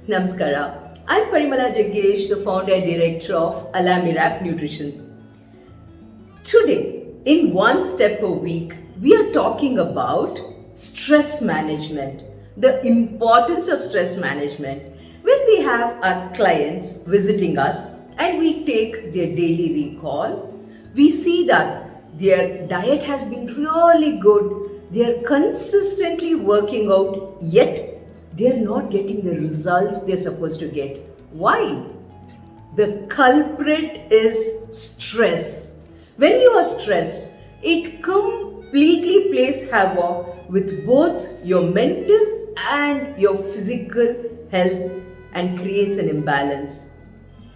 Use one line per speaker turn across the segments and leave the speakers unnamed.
Namaskara. I'm Parimala Jaggesh, the founder and director of Alamirap Nutrition. Today, in One Step a Week, we are talking about stress management, the importance of stress management. When we have our clients visiting us and we take their daily recall, we see that their diet has been really good, they are consistently working out, yet they are not getting the results they are supposed to get. Why? The culprit is stress. When you are stressed, it completely plays havoc with both your mental and your physical health and creates an imbalance.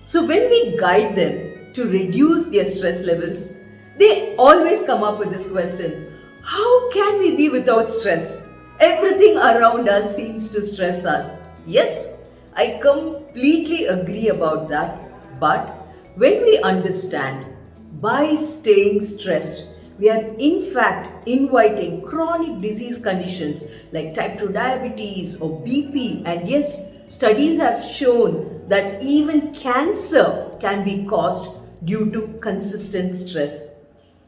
So when we guide them to reduce their stress levels, they always come up with this question: how can we be without stress? Everything around us seems to stress us. Yes, I completely agree about that. But when we understand by staying stressed, we are in fact inviting chronic disease conditions like type 2 diabetes or BP. And yes, studies have shown that even cancer can be caused due to consistent stress.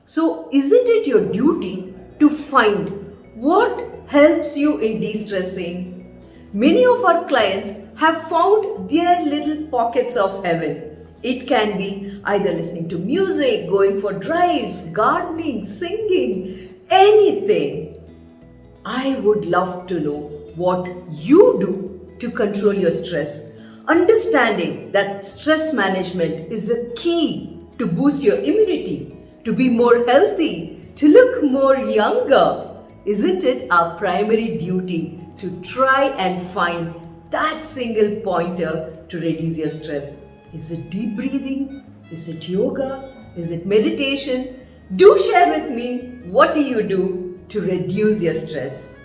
So, isn't it your duty to find what helps you in de-stressing? Many of our clients have found their little pockets of heaven. It can be either listening to music, going for drives, gardening, singing, anything. I would love to know what you do to control your stress. Understanding that stress management is a key to boost your immunity, to be more healthy, to look more younger. Isn't it our primary duty to try and find that single pointer to reduce your stress? Is it deep breathing? Is it yoga? Is it meditation? Do share with me, what do you do to reduce your stress?